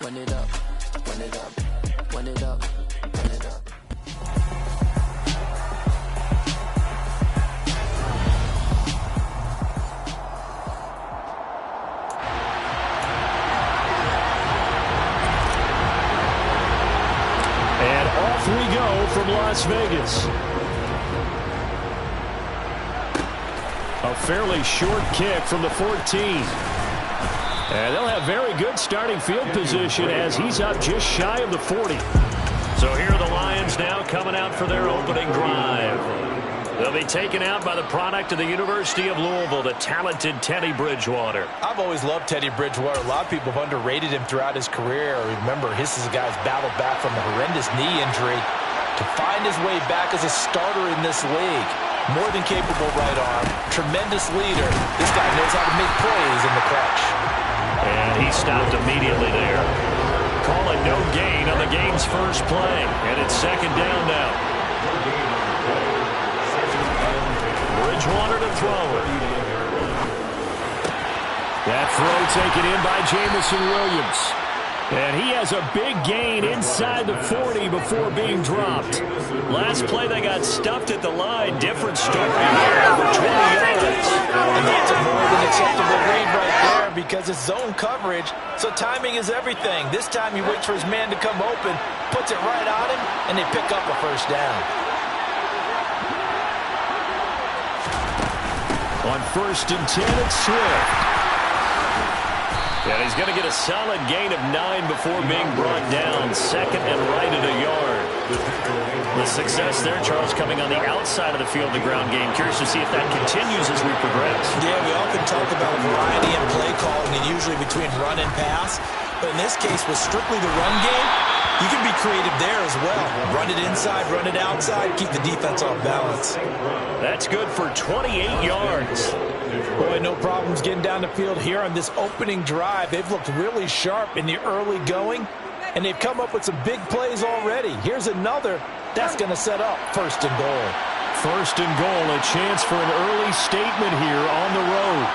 run it up, run it up, run it up, run it up. And off we go from Las Vegas. A fairly short kick from the 14. And they'll have very good starting field position as he's up just shy of the 40. So here are the Lions now coming out for their opening drive. They'll be taken out by the product of the University of Louisville, the talented Teddy Bridgewater. I've always loved Teddy Bridgewater. A lot of people have underrated him throughout his career. Remember, this is a guy who's battled back from a horrendous knee injury to find his way back as a starter in this league. More than capable right arm, tremendous leader. This guy knows how to make plays in the clutch. And he stopped immediately there. Call it no gain on the game's first play. And it's second down now. Bridgewater to throw it. That throw taken in by Jameson Williams. And he has a big gain inside the 40 before being dropped. Last play they got stuffed at the line. Different story here. Over 20 yards. And that's a more than acceptable read right there because it's zone coverage. So timing is everything. This time he waits for his man to come open, puts it right on him, and they pick up a first down. On 1st and 10, it's Swift. And he's going to get a solid gain of 9 before being brought down. Second and right at a yard. The success there, Charles, coming on the outside of the field, the ground game. Curious to see if that continues as we progress. Yeah, we often talk about variety in play calling and usually between run and pass. But in this case, with strictly the run game, you can be creative there as well. Run it inside, run it outside, keep the defense off balance. That's good for 28 yards. Boy, no problems getting down the field here on this opening drive. They've looked really sharp in the early going, and they've come up with some big plays already. Here's another. That's going to set up 1st and goal. 1st and goal, a chance for an early statement here on the road.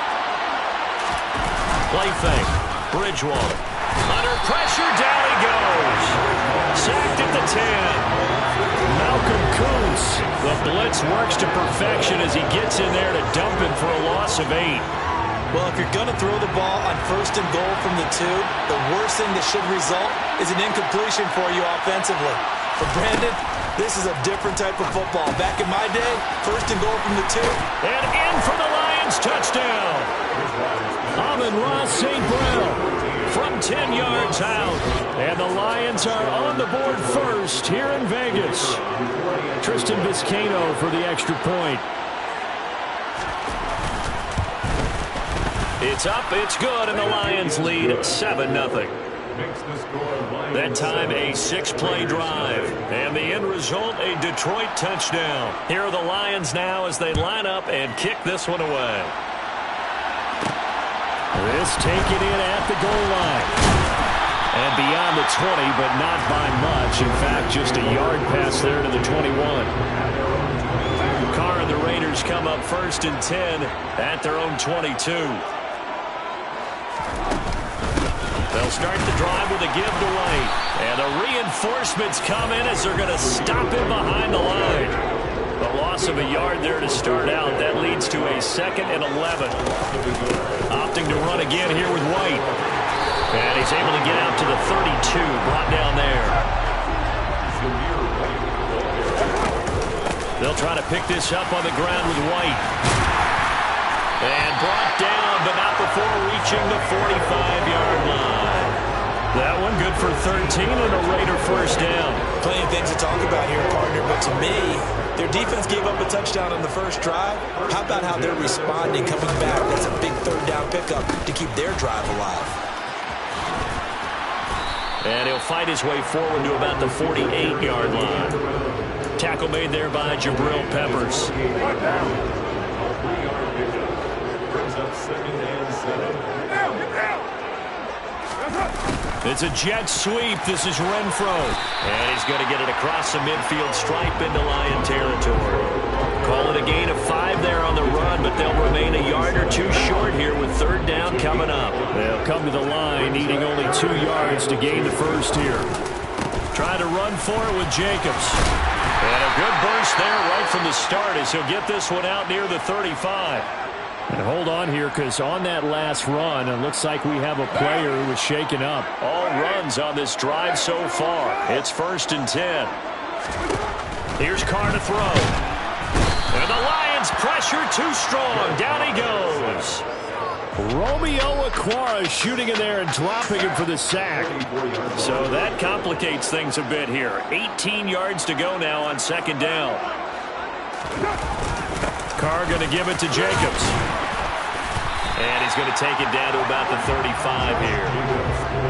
Play fake. Bridgewater. Under pressure, down he goes. Sacked at the 10. Malcolm Kuntz. The blitz works to perfection as he gets in there to dump him for a loss of 8. Well, if you're going to throw the ball on 1st and goal from the 2, the worst thing that should result is an incompletion for you offensively. For Brandon, this is a different type of football. Back in my day, 1st and goal from the 2. And in for the Lions, touchdown. Amon-Ra St. Brown from 10 yards out. And the Lions are on the board first here in Vegas. Tristan Vizcaino for the extra point. It's up, it's good, and the Lions lead 7-0. That time a 6-play drive. And the end result, a Detroit touchdown. Here are the Lions now as they line up and kick this one away. This taken in at the goal line. And beyond the 20, but not by much. In fact, just a yard pass there to the 21. Carr and the Raiders come up 1st and 10 at their own 22. They'll start the drive with a give to White. And the reinforcements come in as they're going to stop him behind the line. The loss of a yard there to start out. That leads to a 2nd and 11. Opting to run again here with White. And he's able to get out to the 32. Brought down there. They'll try to pick this up on the ground with White. And brought down, but not before reaching the 45-yard line. That one good for 13 and a Raider first down. Plenty of things to talk about here, partner, but to me, their defense gave up a touchdown on the first drive. How about how they're responding, coming back? That's a big 3rd down pickup to keep their drive alive. And he'll fight his way forward to about the 48-yard line. Tackle made there by Jabril Peppers. It's a jet sweep. This is Renfro. And he's going to get it across the midfield stripe into Lion territory. Call it a gain of 5 there on the run, but they'll remain a yard or two short here with third down coming up. They'll come to the line needing only 2 yards to gain the first here. Trying to run for it with Jacobs. And a good burst there right from the start as he'll get this one out near the 35. And hold on here, because on that last run, it looks like we have a player who was shaken up. All runs on this drive so far. It's 1st and 10. Here's Carr to throw. And the Lions pressure too strong. Down he goes. Romeo Okwara shooting in there and dropping him for the sack. So that complicates things a bit here. 18 yards to go now on 2nd down. Carr going to give it to Jacobs. And he's going to take it down to about the 35 here.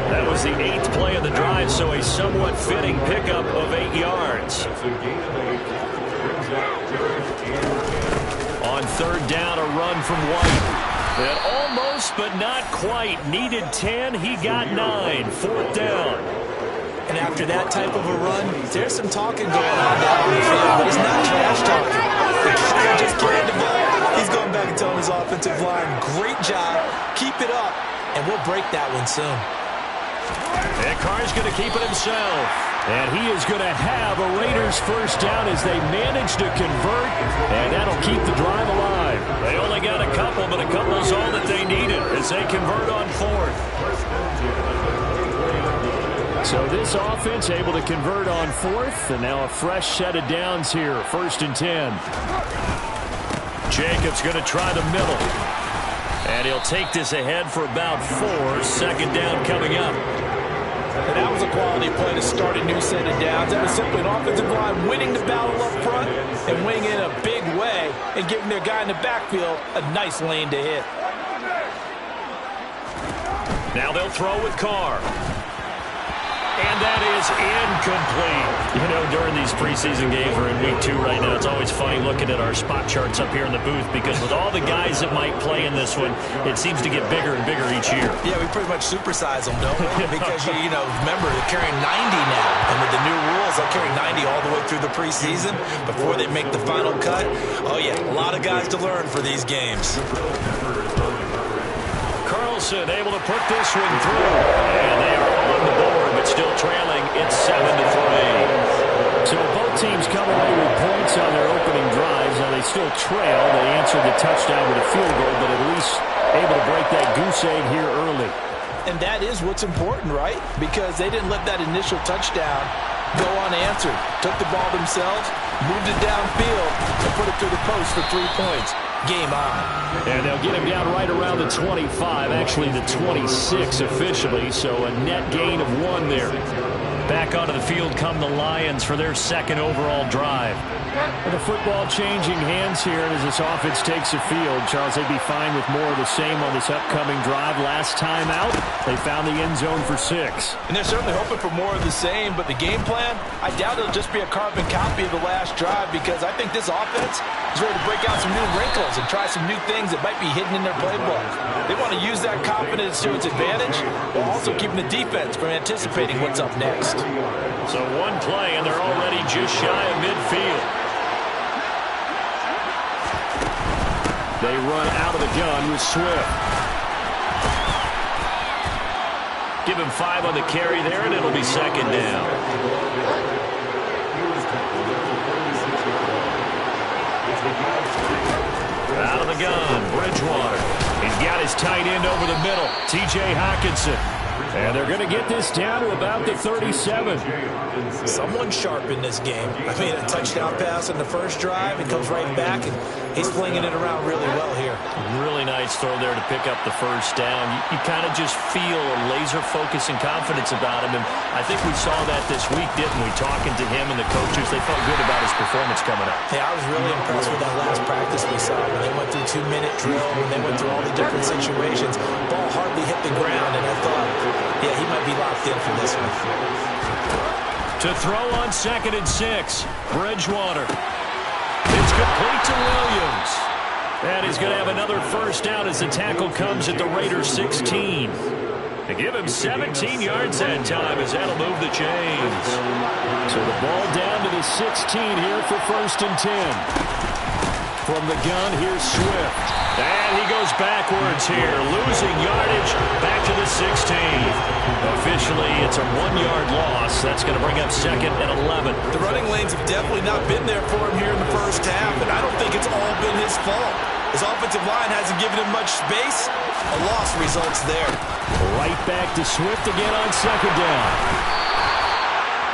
That was the 8th play of the drive, so a somewhat fitting pickup of 8 yards. On 3rd down, a run from White. And almost, but not quite. Needed 10. He got 9. 4th down. And after that type of a run, there's some talking going on down on the field, but it's not trash talking. The guy just carried the ball. He's going back and telling his offensive line, great job, keep it up, and we'll break that one soon. And Carr's going to keep it himself. And he is going to have a Raiders first down as they manage to convert, and that'll keep the drive alive. They only got a couple, but a couple's all that they needed as they convert on 4th. So this offense able to convert on 4th, and now a fresh set of downs here, 1st and 10. Jacobs going to try the middle. And he'll take this ahead for about 4. 2nd down coming up. And that was a quality play to start a new set of downs. That was simply an offensive line winning the battle up front and winning in a big way and giving their guy in the backfield a nice lane to hit. Now they'll throw with Carr. And that is incomplete. You know, during these preseason games, we're in week 2 right now. It's always funny looking at our spot charts up here in the booth because with all the guys that might play in this one, it seems to get bigger and bigger each year. Yeah, we pretty much supersize them, don't we? Because, you know, remember, they're carrying 90 now. And with the new rules, they'll carry 90 all the way through the preseason before they make the final cut. Oh, yeah, a lot of guys to learn for these games. Carlson able to put this one through. And they are on the board, but still trailing. It's 7-3. So both teams come away with points on their opening drives. Now they still trail. They answered the touchdown with a field goal, but at least able to break that goose egg here early. And that is what's important, right? Because they didn't let that initial touchdown go unanswered. Took the ball themselves, moved it downfield, and put it through the post for 3 points. Game on. And they'll get him down right around the 25, actually the 26 officially, so a net gain of 1 there. Back onto the field come the Lions for their 2nd overall drive. And the football changing hands here as this offense takes the field. Charles, they'd be fine with more of the same on this upcoming drive. Last time out, they found the end zone for 6. And they're certainly hoping for more of the same, but the game plan, I doubt it'll just be a carbon copy of the last drive because I think this offense is ready to break out some new wrinkles and try some new things that might be hidden in their playbook. They want to use that confidence to its advantage while also keeping the defense from anticipating what's up next. So 1 play, and they're already just shy of midfield. They run out of the gun with Swift. Give him 5 on the carry there, and it'll be 2nd down. Out of the gun, Bridgewater. He's got his tight end over the middle, T.J. Hockenson. And they're going to get this down to about the 37. Someone sharp in this game. I mean, a touchdown pass in the first drive. He comes right back, and he's flinging it around really well here. Really nice throw there to pick up the first down. You kind of just feel a laser focus and confidence about him. And I think we saw that this week, didn't we? Talking to him and the coaches, they felt good about his performance coming up. Yeah, I was really impressed with that last practice we saw. When they went through 2-minute drill, when they went through all the different situations, ball hardly hit the ground, and I thought, yeah, he might be locked in for this one. To throw on 2nd and 6, Bridgewater. It's complete to Williams. And he's going to have another first down as the tackle comes at the Raiders 16. To give him 17 yards that time as that'll move the chains. So the ball down to the 16 here for 1st and 10. From the gun, here's Swift. And he goes backwards here, losing yardage back to the 16. Officially, it's a 1-yard loss. That's going to bring up 2nd and 11. The running lanes have definitely not been there for him here in the first half, and I don't think it's all been his fault. His offensive line hasn't given him much space. A loss results there. Right back to Swift again on 2nd down.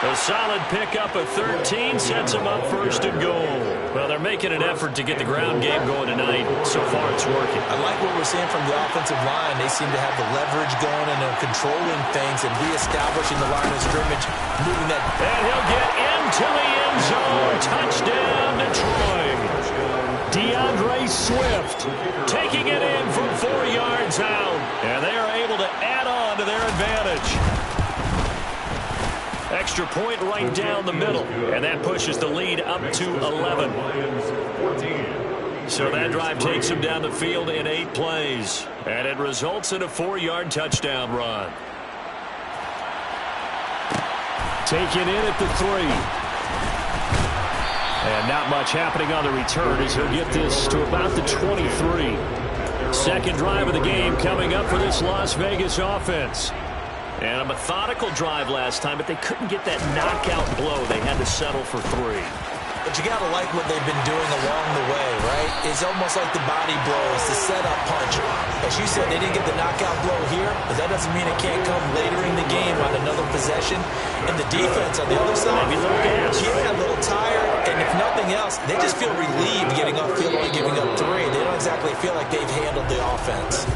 A solid pickup of 13 sets him up 1st and goal. Well, they're making an effort to get the ground game going tonight. So far, it's working. I like what we're seeing from the offensive line. They seem to have the leverage going, and they're controlling things and reestablishing the line of scrimmage, moving that. And he'll get into the end zone. Touchdown, Detroit. DeAndre Swift Taking it in from 4 yards out. And they are able to add on to their advantage. Extra point right down the middle. And that pushes the lead up to 11. So that drive takes him down the field in 8 plays. And it results in a 4-yard touchdown run. taken in at the 3. And not much happening on the return as he'll get this to about the 23. Second drive of the game coming up for this Las Vegas offense. And a methodical drive last time, but they couldn't get that knockout blow. They had to settle for 3. But you got to like what they've been doing along the way, right? It's almost like the body blows, the setup punch. As you said, they didn't get the knockout blow here, but that doesn't mean it can't come later in the game on another possession. And the defense on the other side, maybe a little gas. Yeah, a little tired. And if nothing else, they just feel relieved getting off field, only giving up 3. They don't exactly feel like they've handled the offense.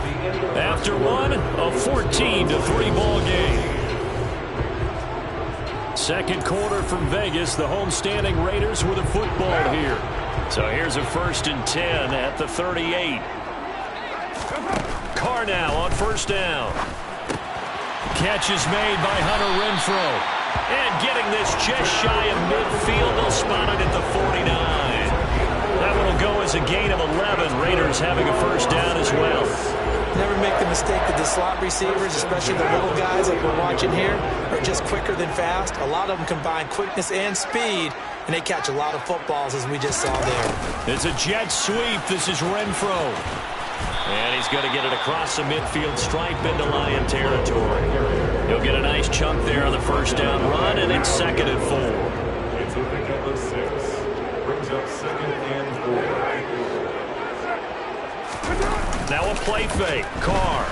After one, a 14-3 ball game. Second quarter from Vegas, the homestanding Raiders with a football here. So here's a 1st and 10 at the 38. Carr now on 1st down. Catch is made by Hunter Renfrow. And getting this just shy of midfield, they'll spot it at the 49. That one will go as a gain of 11. Raiders having a 1st down as well. Never make the mistake that the slot receivers, especially the little guys like we're watching here, are just quicker than fast. A lot of them combine quickness and speed, and they catch a lot of footballs, as we just saw there. It's a jet sweep. This is Renfrow. And he's going to get it across the midfield stripe into Lion territory. He'll get a nice chunk there on the 1st down run, and it's 2nd and 4. It's a pickup of 6. Brings up 2nd and 4. Now a play fake. Carr.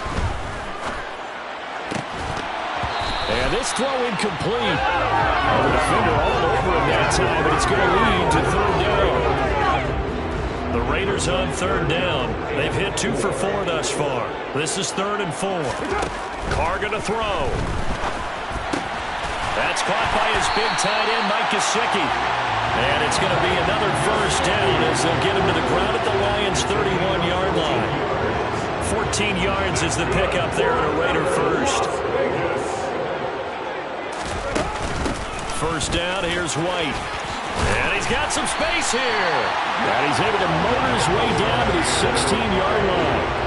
And this throw incomplete. The defender all over him that time, but it's going to lead to 3rd down. The Raiders on 3rd down. They've hit 2 for 4 thus far. This is 3rd and 4. Carr going to throw. That's caught by his big tight end, Mike Gesicki. And it's going to be another 1st down as they'll get him to the ground at the Lions' 31-yard line. 14 yards is the pickup there on a Raider 1st. 1st down, here's White. And he's got some space here. And he's able to motor his way down to the 16-yard line.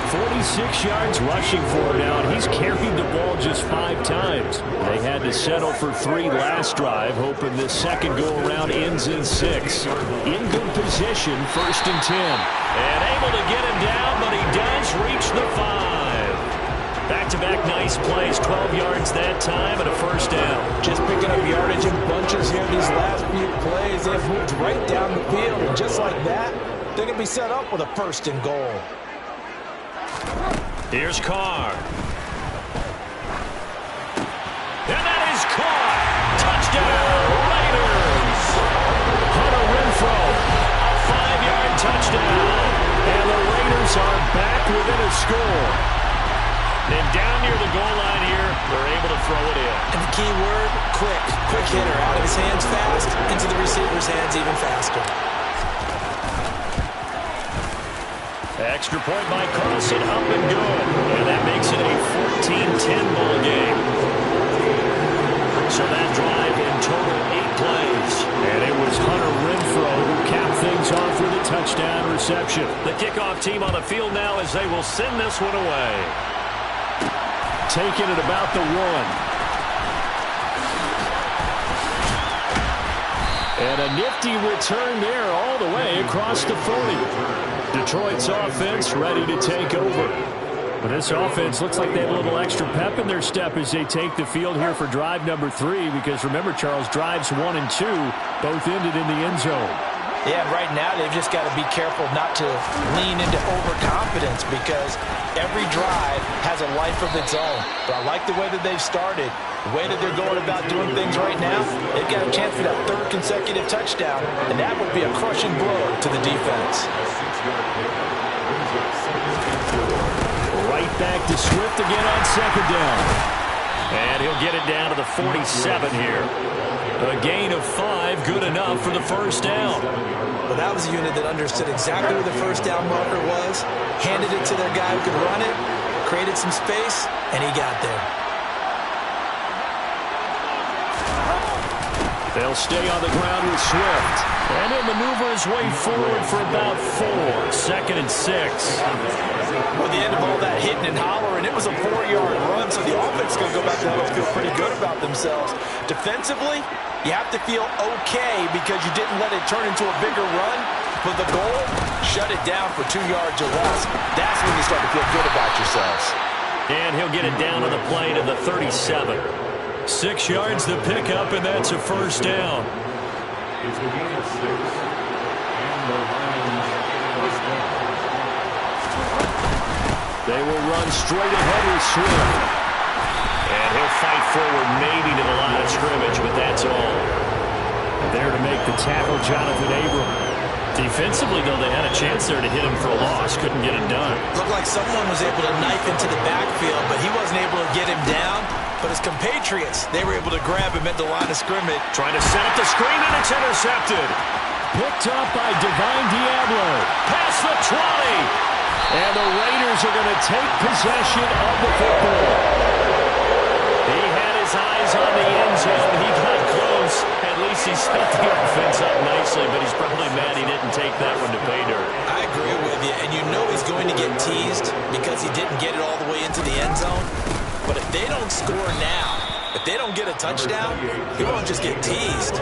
46 yards rushing for him now, and he's carried the ball just 5 times. They had to settle for 3 last drive, hoping this second go-around ends in 6. In good position, 1st and 10. And able to get him down, but he does reach the 5. Back-to-back nice plays, 12 yards that time, and a 1st down. Just picking up yardage in bunches here these last few plays. They've moved right down the field, and just like that, they're going to be set up with a 1st and goal. Here's Carr. And that is caught. Touchdown, Raiders. Hunter Renfrow. A 5-yard touchdown. And the Raiders are back within a score. And down near the goal line here, they're able to throw it in. And the key word, quick. Quick hitter. Out of his hands fast, into the receiver's hands even faster. Extra point by Carlson, up and good. And that makes it a 14-10 ball game. So that drive in total 8 plays. And it was Hunter Renfrow who capped things off with a touchdown reception. The kickoff team on the field now as they will send this one away. Taking it about the 1. And a nifty return there all the way across the 40. Detroit's offense ready to take over. But this offense looks like they have a little extra pep in their step as they take the field here for drive number 3. Because remember, Charles, drives 1 and 2 both ended in the end zone. Yeah, right now they've just got to be careful not to lean into overconfidence because every drive has a life of its own. But I like the way that they've started, the way that they're going about doing things right now. They've got a chance for that 3rd consecutive touchdown, and that would be a crushing blow to the defense. Right back to Swift again on 2nd down. And he'll get it down to the 47 here. A gain of 5, good enough for the 1st down. Well, that was a unit that understood exactly where the 1st down marker was, handed it to their guy who could run it, created some space, and he got there. They'll stay on the ground with Swift. And he'll maneuver his way forward for about 4. 2nd and 6. With the end of all that hitting and hollering, it was a 4-yard run, so the offense is going to go back to home and feel pretty good about themselves. Defensively, you have to feel okay because you didn't let it turn into a bigger run. But the goal, shut it down for 2 yards or less. That's when you start to feel good about yourselves. And he'll get it down to the play to the 37. 6 yards the pickup, and that's a 1st down. It's a gain of 6. And the Lions first down. They will run straight ahead with Swift. And he'll fight forward maybe to the line of scrimmage, but that's all. There to make the tackle, Jonathan Abram. Defensively, though, they had a chance there to hit him for a loss. Couldn't get it done. Looked like someone was able to knife into the backfield, but he wasn't able to get him down. But his compatriots, they were able to grab him at the line of scrimmage. Trying to set up the screen, and it's intercepted. Picked up by Divine Diablo. Past the 20. And the Raiders are going to take possession of the football. He had his eyes on the end zone. He got close. At least he set the offense up nicely, but he's probably mad he didn't take that one to pay dirt. I agree with you, and you know he's going to get teased because he didn't get it all the way into the end zone. But if they don't score now, if they don't get a touchdown, he won't just get teased.